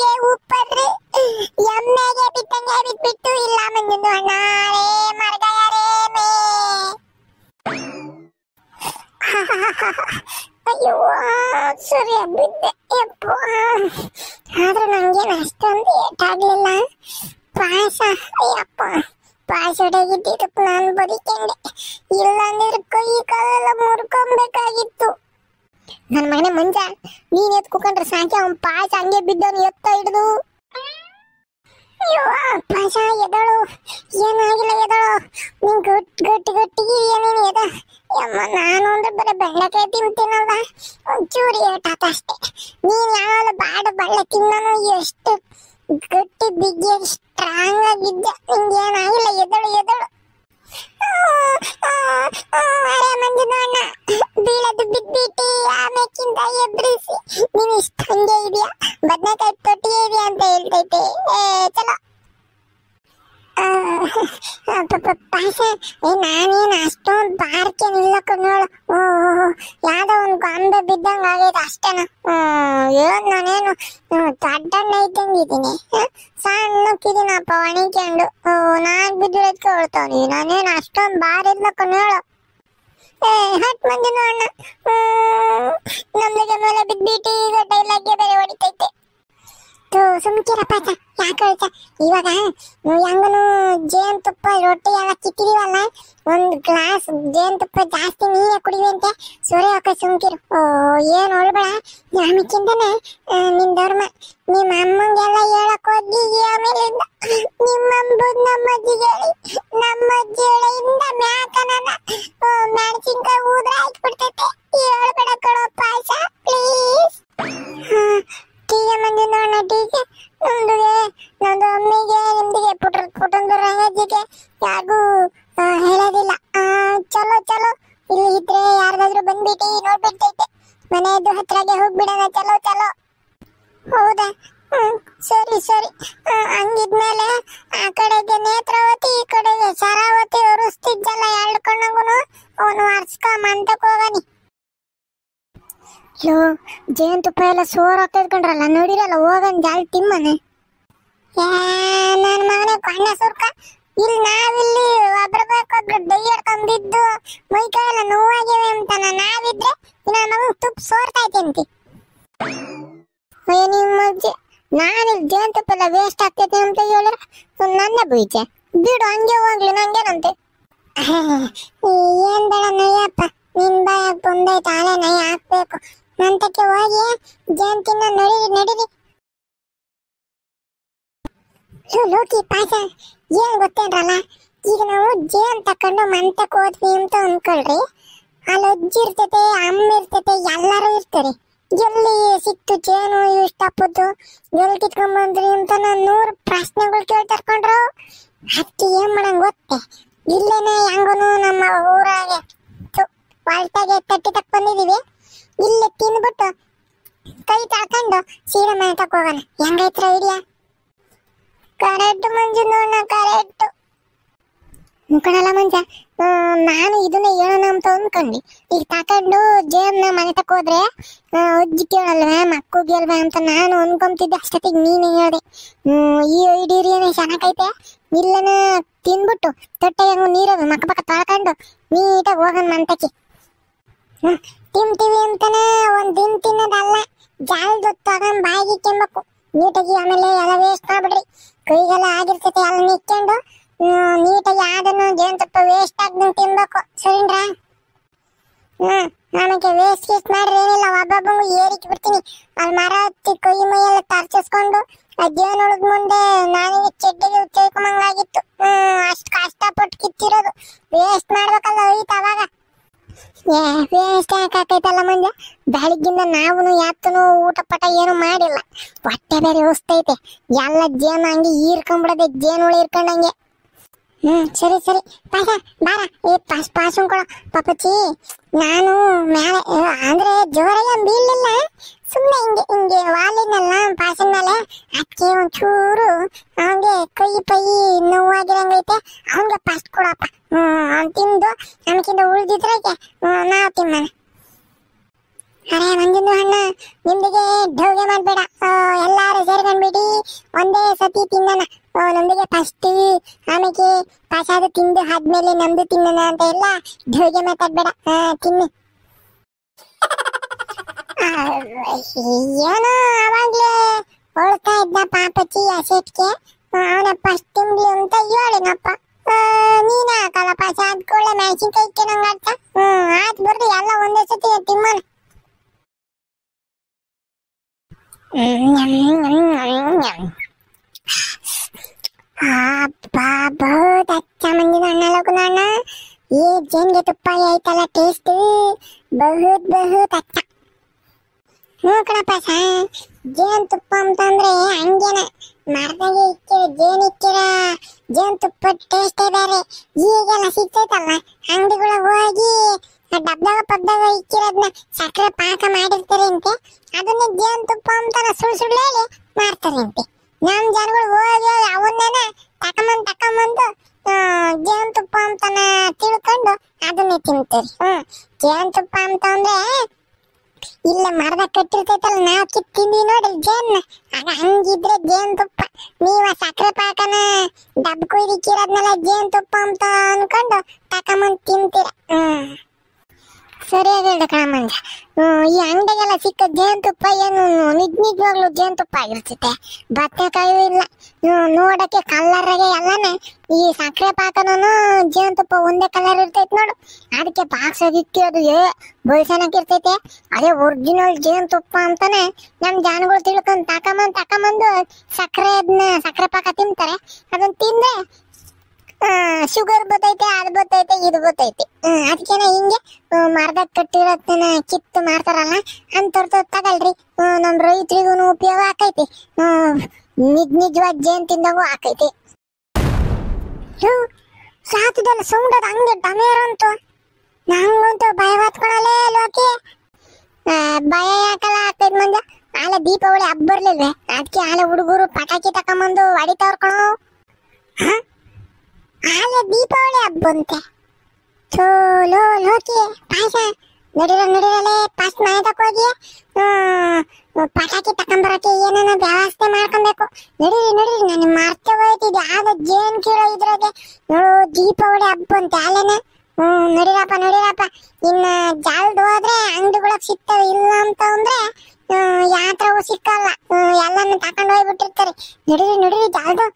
ಎಮ್ಮೆಗೆ ಉಪ್ಪದ್ರೆ ಎಮ್ಮೆಗೆ ಬಿಟ್ಟಂಗೆ ಬಿಟ್ಬಿಟ್ಟು ಇಲ್ಲ ಮಂಜುಂದು ಅಣ್ಣ ರೇ ಮರ್ಗಯಾರೇ ಮೇ ಅಯ್ಯೋ ಸರಿ ಬಿದ್ದೆ ಯಪ್ಪ. ಆದ್ರೆ ನಂಗೇನು ಅಷ್ಟೊಂದು ಏಟಾಗ್ಲಿಲ್ಲ. ಪಾಯಸ ಅಯ್ಯಪ್ಪ ಪಾಯಸ ಹೊಡೆಗಿದ್ದಿದ್ದಕ್ಕೆ ನಾನು ಬದುಕೊಂಡೆ. ಇಲ್ಲ ಅಂದ್ರೆ ಕೈ ಕಾಲೆಲ್ಲ ಮುರ್ಕೊಬೇಕಾಗಿತ್ತು. ನನ್ನ ಮಗನೇ ಮಂಜ, ನೀನ್ ಎತ್ ಕುಕೊಂಡ್ರೆ ಸಾಕಿ ಅವನ್ ಪಾಯಸ ಹಂಗೆ ಬಿದ್ದವನು ಎತ್ತ ಹಿಡಿದು. ಅಯ್ಯೋ ಪಾಯಸ ಎದಳು, ಏನಾಗಿಲ್ಲ ಎದಳು, ನೀನ್ ಗಟ್ಟಿಗೆ ಏನೇನು ಎದ. ಅಮ್ಮ ನಾನು ಅಂದ್ರೆ ಬರೀ ಬೆಂಡೆಕಾಯಿ ತಿಂತೀನಲ್ಲ, ಒಂಚೂರು ಏಟಾತ ಅಷ್ಟೇ. ನೀನ್ ಯಾವಾಗ ಬಾಡ ಬಳ್ಳೆ ತಿನ್ನೋನು ಎಷ್ಟು ಗಟ್ಟಿ ಬಿಗಿ ಸ್ಟ್ರಾಂಗ್ ಆಗಿದ್ದ. ನಿಂಗೇನಾಗಿಲ್ಲ ಎದಳು ಎದಳು. ಅರೆ ಮಂಜುನ ಅಣ್ಣ ಬೀಳದು ಬಿದ್ಬಿಟ್ಟಿ ಆಮೇಕಿಂತ ಎಬ್ರಿಸಿ. ನೀನ್ ಇಷ್ಟ ಹಂಗೆ ಇದೆಯಾ, ಬದನೆಕಾಯಿ ತೊಟ್ಟಿಗೆ ಇದೆಯಾ ಅಂತ ಹೇಳ್ತೈತೆ. ಚಲೋ ಪಾಯಸ ನಾನೇನು ಅಷ್ಟೊಂದು ಬಾರ್ಕೆ ನಿಲ್ಲಕೊಂಡೋಳು. ಯಾವ್ದೋ ಒಂದು ಗೊಂಬೆ ಬಿದ್ದಂಗ ಆಗೈತೆ ಅಷ್ಟೇನ. ಏನ್ ನಾನೇನು ದೊಡ್ಡಣ್ಣ ಇದ್ದಂಗಿದ್ದೀನಿ, ಸಣ್ಣಕ್ಕಿದ್ದೀನಪ್ಪ ಒಣಕೊಂಡು. ನಾನ್ ಬಿದ್ದು ಎತ್ಕೊಳ್ತಾವ. ನಾನೇನು ಅಷ್ಟೊಂದು ಬಾರ್ ಇಲ್ಲಕೊಂಡೋಳು. ಹಟ್ ಮಂದಿನ ಅಣ್ಣ ನಮ್ಗೆ ಮೇಲೆ ಬಿದ್ಬಿಟ್ಟು ಈಗ ಡೈಲಾಗ್ಗೆ ಬೇರೆ ಹೊಡಿತೈತೆ. ಸುಮ್ಕಿರಪ್ಪ ಯಾಕೆ ಹೇಳ್ತ. ಇವಾಗ ಹೆಂಗನು ಜೇನುತುಪ್ಪ ರೊಟ್ಟಿ ಎಲ್ಲ ಕಿತ್ತಿದೀವಲ್ಲ, ಒಂದು ಗ್ಲಾಸ್ ಜೇನುತುಪ್ಪ ಜಾಸ್ತಿ ನೀರೇ ಕುಡಿಯುವಂತೆ. ಸೊರೆ ಹಾಕ ಸುಮ್ಕಿರು. ಏನು ಹೊಳ್ಬೇಡ. ಆಮೇಕಿಂದನೆ ನಿನ್ ಧರ್ಮ. ನಿಮ್ಮ ಅಮ್ಮಂಗೆಲ್ಲ ಹೇಳಕ್ ಹೋಗಿ ಆಮೇಲಿಂದ ನಿಮ್ಮಂಬುದ್ ನಮ್ಮಜ್ಜಿಗೆ ಹೇಳಿ, ನಮ್ಮಜ್ಜಿ ಹೇಳಿಂದ ಮ್ಯಾಕನನ ಮೆಣಸಿನ್ಕಾಯಿ ಊದ್ರೆ ಹಾಕ್ಬಿಡ್ತೈತೆ. ಹೇಳ್ಬೇಡ ಕಣೋ ಪಾಯಸ ಪ್ಲೀಸ್. ಟೀಗೆ ಮಂದಿನ ಅಣ್ಣ ಟೀಗೆ ನಂದು ಅಮ್ಮಿಗೆ ನಿಮ್ದಿಗೆ ಪುಟಂದು ರಂಗಜ್ಜಿಗೆ ಯಾರಿಗೂ ಹೇಳೋದಿಲ್ಲ. ಚಲೋ ಚಲೋ ಇಲ್ಲಿ ಇದ್ರೆ ಯಾರ್ದಾದ್ರು ಬಂದ್ಬಿಟ್ಟು ನೋಡ್ಬಿಡ್ತೈತೆ. ಮನೆಯದ್ದು ಹತ್ರಗೆ ಹೋಗ್ಬಿಡೋಣ. ಚಲೋ ಚಲೋ. ಹೌದಾ? ಸರಿ ಸರಿ. ಹಂಗಿದ್ಮೇಲೆ ಆ ಕಡೆಗೆ ನೇತ್ರಾವತಿ, ಈ ಕಡೆಗೆ ಶರಾವತಿ ಒರೆಸ್ತಿದ್ದಲ್ಲ ಎರಡು ಕಣ್ಣಂಗುನು ಅವನು ಅರ್ಸ್ಕೊಂಬಂತಕ್ಕೆ ಹೋಗನಿ. ಯೋ ಜೇನುತುಪ್ಪ ಎಲ್ಲ ಸೋರ್ ಹಾಕಿದ್ಕೊಂಡ್ರಲ್ಲ, ನೋಡಿರಲ್ಲ ಹೋಗನ್ ಜಾಲ್ ತಿಮ್ಮನೆ. ನನ್ನ ಮಗನೇ ಕಣ್ಣ ಸುರ್ಕ. ಇಲ್ಲಿ ನಾವಿಲ್ಲಿ ಒಬ್ರಬೇಕೊಬ್ರು ಡೈ ಹಿಡ್ಕೊಂಡ್ಬಿದ್ದು ಮೈಕೈ ಎಲ್ಲ ನೋವಾಗಿವೆ ಅಂತಾನ. ನಾವಿದ್ರೆ ನನ್ನ ಮಗನ್ ತುಪ್ಪ ಸೋರ್ತಾಯ್ತೆ ಅಂತಿ. ಅಯ್ಯೋ ನಿಮ್ಮ ಅಜ್ಜಿ, ನಾನಿಲ್ಲಿ ಜೇನುತುಪ್ಪ ಎಲ್ಲ ವೇಸ್ಟ್ ಆಗ್ತೈತೆ ಅಂತ ಹೇಳಿದ್ರೆ ನನ್ನ ಬೀಚೆ ಬಿಡು, ಹಂಗೆ ಹೋಗ್ಲಿ ನಂಗೇನಂತೆ. ಏನ್ ಬೇಡ ನಯ್ಯಪ್ಪ, ನಿನ್ ಬಾಯಾಗ ಬಂದೈತೆ ಆಲೆ ನೈ ಹಾಕ್ಬೇಕು. ಮಂತಕ್ಕೆ ಹೋಗಿ ಜೇನ್ ತಿನ್ನ ನಡೀರಿ. ಲೋಕಿ ಪಾಯಸ ಏನ್ ಗೊತ್ತೇನ್ರಲ್ಲ, ಈಗ ನಾವು ಜೇನ್ ತಕೊಂಡು ಮಂತಕ್ಕೆ ಹೋದ್ವಿ ಅಂತ ಅನ್ಕೊಳ್ರಿ. ಅಲ್ಲಿ ಅಜ್ಜಿ ಇರ್ತೈತೆ, ಅಮ್ಮ ಇರ್ತೈತೆ, ಎಲ್ಲರೂ ಇರ್ತಾರೆ. ಎಲ್ಲಿ ಸಿಕ್ತು ಜೇನು ಇಷ್ಟಪ್ಪದ್ದು, ಎಲ್ಲಿ ಕಿತ್ಕೊಂಡ್ಬಂದ್ರಿ ಅಂತ 100 ಪ್ರಶ್ನೆಗಳು ಕೇಳ್ತಾರ್ಕೊಂಡ್ರು. ಅದಕ್ಕೆ ಏನ್ ಮಾಡಂಗ್ ಗೊತ್ತೇ, ಇಲ್ಲೇನೆ ಹೆಂಗನು ನಮ್ಮ ಊರಾಗೆ ಹೊಲ್ಟಾಗೆ ತಟ್ಟಿ ತಕ್ ಬಂದಿದೀವಿ. ಇಲ್ಲಿ ತಿಂದ್ಬಿಟ್ಟು ಕೈ ತಳ್ಕೊಂಡು ಸೀರೆ ಮನೆ ತಕ್ ಹೋಗೋಣ. ಹೆಂಗೈತ್ರ ಐಡಿಯಾ? ಕರೆಕ್ಟ್ ಮಂಜು ನೋಡ, ಕರೆಕ್ಟ್ ಮುಖಣಲ್ಲ ಮಂಜ. ನಾನು ಇದನ್ನ ಹೇಳೋಣ ಅಂತ ಅಂದ್ಕೊಂಡಿ. ಈಗ ತಕೊಂಡು ಜೇಮ್ನ ಮನೆ ತಕ್ ಹೋದ್ರೆ ಅಜ್ಜಿ ಕೇಳಲ್ವೇ ಮಕ್ಕಳಿಗೆಲ್ವೇ ಅಂತ ನಾನು ಅನ್ಕೊಂತಿದ್ದೆ. ಅಷ್ಟೊತ್ತಿಗೆ ನೀನೇ ಹೇಳ್ದೆ. ಈ ಐಡಿಯೇನೆ ಚೆನ್ನಾಗೈತೆ. ಇಲ್ಲನ ತಿನ್ಬಿಟ್ಟು ತೊಟ್ಟೆ ಹೆಂಗು ನೀರದು ಮಕ್ಕ ಪಕ್ಕ ತೊಳ್ಕೊಂಡು ನೀಟಾಗಿ ಹೋಗೋಣ ಮಂತಕ್ಕೆ. ತಿಂತೀವಿ ಅಂತಾನೆ ಒಂದ್ ದಿನ ತಿನ್ನೋದಲ್ಲ, ಜಾಲ್ದು ತಗೊಂಡ್ ಬಾಯಿಗೆ ತಿನ್ಬೇಕು ನೀಟಾಗಿ. ಆಮೇಲೆ ಎಲ್ಲ ವೇಸ್ಟ್ ಮಾಡ್ಬಿಡ್ರಿ, ಕೈಗೆಲ್ಲ ಆಗಿರ್ತೈತೆ ಎಲ್ಲ ನಿಕ್ಕೊಂಡು ನೀಟಾಗಿ ಅದನ್ನು ಜೇನುತುಪ್ಪ ವೇಸ್ಟ್ ಆಗ್ದಂಗೆ ತಿನ್ಬೇಕು. ಸರಿನ್ರಾ? ನಮಗೆ ವೇಸ್ಟ್ ಗೀಸ್ಟ್ ಮಾಡ್ರಿ ಏನಿಲ್ಲ, ಒಬ್ಬೊಬ್ಬಂಗು ಏರಿಕೆ ಬಿಡ್ತೀನಿ. ಅಲ್ಲಿ ಮರ ಹತ್ತಿ ಕೈ ಮೈಯೆಲ್ಲ ತರ್ಚಿಸ್ಕೊಂಡು ಅದೇನು ಉಳಿದ ಮುಂದೆ ನಾನಿಗೆ ಚೆಡ್ಡಿಗೆ ಉಚ್ಚೈಕೊಂಬಂಗಾಗಿತ್ತು. ಅಷ್ಟು ಕಷ್ಟಪಟ್ಟು ಕಿತ್ತಿರೋದು ವೇಸ್ಟ್ ಮಾಡ್ಬೇಕಲ್ಲ ಹೋಯ್ತು ಅವಾಗ. ವೇಸ್ಟ್ ಯಾಕಾಕೈತಲ್ಲ ಮಂಜ, ಬೆಳಿಗ್ಗಿಂದ ನಾವು ಯಾತನು ಊಟ ಪಟ ಏನು ಮಾಡಿಲ್ಲ, ಹೊಟ್ಟೆ ಬೇರೆ ಹೊಸ್ತೈತೆ. ಎಲ್ಲ ಜೇನು ಹಂಗೆ ಹೀರ್ಕೊಂಡ್ಬಿಡದೆ, ಜೇನು ಹುಳಿ ಇರ್ಕೊಂಡಂಗೆ. ಸರಿ ಸರಿ ಪಾಸ ಬಾರ. ಪಾಸನ್ ಕೊಡ ಪಾಪಚ್ಚಿ. ನಾನು ಮೇಲೆ ಅಂದ್ರೆ ಜೋರಾಗಿ ಬೀಳಲಿಲ್ಲ, ಸುಮ್ಮನೆ ಹಿಂಗೆ ವಾಲಿನಲ್ಲ ಪಾಸನ್ ಮೇಲೆ. ಅದಕ್ಕೆ ಒಂಚೂರು ಅವನಿಗೆ ಕೈ ಪೈ ನೋವಾಗಿರಂಗೈತೆ. ಅವನಿಗೆ ಪಾಸ್ ಕೊಡಪ್ಪ. ಅವ್ನು ತಿಂದು ನಮಗಿಂತ ಉಳಿದಿದ್ರೆ ನಾವು ತಿನ್ನೋಣ. ಅರೆ ಮಂಜುಂದು ಅಣ್ಣ, ನಿಮ್ದಿಗೆ ಢೌಗೆ ಮಾಡಬೇಡ. ಎಲ್ಲಾರು ಸೇರ್ಕೊಂಡು ಮಾಡ್ಕೊಂಡ್ಬಿಡಿ ಒಂದೇ ಸತಿ ತಿನ್ನೋಣ. ನಮ್ದಿಗೆ ಫಸ್ಟ್ ಆಮೇಲೆ ಪ್ರಸಾದ ತಿಂದು ಆದ್ಮೇಲೆ ನಮ್ದು ತಿನ್ನೋಣ ಅಂತ ಎಲ್ಲ ಢೋಗೆ ಮಾತಾಡ್ಬೇಡ. ತಿನ್ನು. ಏನೋ ಅವಾಗ್ಲೇ ಹೊಳ್ತಾ ಇದ್ದ ಪಾಪಚ್ಚಿ ಅಸೆಟ್ಗೆ ಅವನ ಫಸ್ಟ್ ತಿಂಗ್ಳು ಅಂತ ಹೇಳಿನಪ್ಪ. ನೀನ ಹಾಕಲ್ಲ ಪ್ರಸಾದ ಕೂಡ ಮೆಣಸಿನ್ಕಾಯಿ ಇಕ್ಕನಂಗ ಆಡ್ತ. ಆಯ್ತು ಬರ್ರಿ ಎಲ್ಲ ಒಂದೇ ಸತಿ ತಿಮ್ಮನ. बहुत अच्छा मंदिर अण्णा लोग ना ये जैन के तुप्पा आयतला टेस्ट बहुत बहुत अच्छा. ಕಣಪ್ಪ ಜೇನ್ ತುಪ್ಪ ಅಂತಂದ್ರೆ ಹಂಗೇನ ಮರದಾಗೆ ಇಕ್ಕಿರ ಜೇನ್ ತುಪ್ಪ ಟೇಸ್ಟೇ ಬೇರೆ. ಈಗೆಲ್ಲ ಸಿಗ್ತೈತಲ್ಲ ಅಂಗಡಿಗಳಿಗೆ ಹೋಗಿ ಡಬ್ದಾಗ ಪಬ್ದಾಗ ಇಕ್ಕಿರೋದ್ನ ಸಕ್ಕರೆ ಪಾಕ ಮಾಡಿರ್ತಾರೆ ಅಂತೆ, ಅದನ್ನ ಜೇನ್ ತುಪ್ಪ ಅಂತಾರ ಸುಳ್ಳು ಮಾಡ್ತಾರೆ ಅಂತೆ. ನಮ್ ಜನಗಳು ಹೋಗಿ ಅವನ್ನೇನ ತಕೊಂಬಂದು ಜೇನ್ ತುಪ್ಪ ಅಂತಾನ ತಿಳ್ಕೊಂಡು ಅದನ್ನೇ ತಿಂತಾರೆ. ಜೇನ್ ತುಪ್ಪ ಅಂತ ಅಂದ್ರೆ ಇಲ್ಲ ಮರದ ಕಟ್ಟಿರ್ತೈತಲ್ಲ ನಾವ್ ಕಿತ್ತಿಂದಿ ನೋಡಿ ಜೇನ್, ಆಗ ಹಂಗಿದ್ರೆ ಜೇನ್ ತುಪ್ಪ. ನೀವ ಸಕ್ಕರೆ ಪಾಕನ ಡಬ್ ಕುಯ್ದಿಕ್ಕಿರೋದ್ನೆಲ್ಲ ಜೇನ್ ತುಪ್ಪ ಅಂತ ಅನ್ಕೊಂಡು ತಕೊಂಬಂದ್ ತಿಂತೀರ. ಸರಿಯಾಗಿ ಹೇಳ್ದ ಕಣಮಂಜ. ಈ ಅಂಗಡಿಗೆಲ್ಲ ಸಿಕ್ಕ ಜೇನುತುಪ್ಪ ಏನು ನಿಜವಾಗ್ಲೂ ಜೇನುತುಪ್ಪ ಆಗಿರ್ತೈತೆ, ಬತ್ತಕಾಯೂ ಇಲ್ಲ. ನೋಡಕ್ಕೆ ಕಲ್ಲರ್ಗೆ ಎಲ್ಲಾನೆ ಈ ಸಕ್ಕರೆ ಪಾಕನೂ ಜೇನುತುಪ್ಪ ಒಂದೇ ಕಲರ್ ಇರ್ತೈತೆ ನೋಡು, ಅದಕ್ಕೆ ಬಾಕ್ಸಾಗಿಕ್ಕಿ ಅದು ಬಳ್ಸನಕ್ ಇರ್ತೈತೆ. ಅದೇ ಒರಿಜಿನಲ್ ಜೇನುತುಪ್ಪ ಅಂತಾನೆ ನಮ್ ಜನಗಳು ತಿಳ್ಕೊಂಡು ತಕೊಂಬಂದು ಸಕ್ಕರೆ ಪಾಕ ತಿಂತಾರೆ. ಅದನ್ನ ತಿಂದ್ರೆ ಶುಗರ್ ಬತ್ತೈತೆ, ಅದು ಬತ್ತೈತೆ, ಇದು ಬತ್ತೈತೆ. ಅದಕ್ಕೇನ ಹಿಂಗೆ ಮರದಾಗ ಕಟ್ಟಿರೋದನ್ನ ಕಿತ್ತು ಮಾಡ್ತಾರಲ್ಲ ಅಂತವ್ರ ತಗಲ್ರಿ. ನಮ್ ರೈತರಿಗೂ ಉಪಯೋಗ ಆಕೈತಿ, ನಿಜವಾದ ಜೇನ್ ತಿಂದಾಗೂ ಆಕೈತಿ. ಸಾತದಲ್ಲ ಸೌಂಡದ ಹಂಗೆ ಡಮೇರಂತು ನಂಗಂತೂ ಭಯ ಹೊತ್ಕೊಳಲೇ ಲೋಕಿ. ಭಯ ಯಾಕಲ್ಲ ಆಗ್ತೈತ್ ಮಂಜ, ಆಲೆ ದೀಪಾವಳಿ ಹಬ್ಬ ಬರ್ಲಿಲ್ವೇ, ಅದಕ್ಕೆ ಆಲೆ ಹುಡುಗರು ಪಟಾಕಿ ತಕೊಂಬಂದು ಹೊಡಿತಾವ್ರ ಕಣೋ. ಆಲೆ ದೀಪಾವಳಿ ಹಬ್ಬ ಅಂತೆ. ಲೋಕಿ ಪಾಯಸ ನಡಿರಲೇ ಫಸ್ಟ್ ಮನೆ ತಕೋಗಿ ಪಟಾಕಿ ತಕೊಂಬರಕ್ಕೆ ಏನೇನ ವ್ಯವಸ್ಥೆ ಮಾಡ್ಕೊಬೇಕು. ನಡೀರಿ ನಾನು ಮರ್ತೆ ಹೋಯ್ತಿದ್ದೆ. ಆಗ ಜೇನ್ ಕೀಳೋ ಇದ್ರಾಗೆ ದೀಪಾವಳಿ ಹಬ್ಬ ಅಂತೆ ಆಲೆನೆ. ನಡೀರಪ್ಪ. ಇನ್ನ ಜಾಲ್ದು ಹೋದ್ರೆ ಅಂಗಡಿಗಳಗ್ ಸಿಗ್ತವೆ, ಇಲ್ಲ ಅಂತ ಅಂದ್ರೆ ಯಾತ್ರವೂ ಸಿಕ್ಕಲ್ಲ, ಎಲ್ಲಾನು ತಕೊಂಡ್ ಹೋಗ್ಬಿಟ್ಟಿರ್ತಾರೆ. ನಡೀರಿ ಜಾಲ್ದು.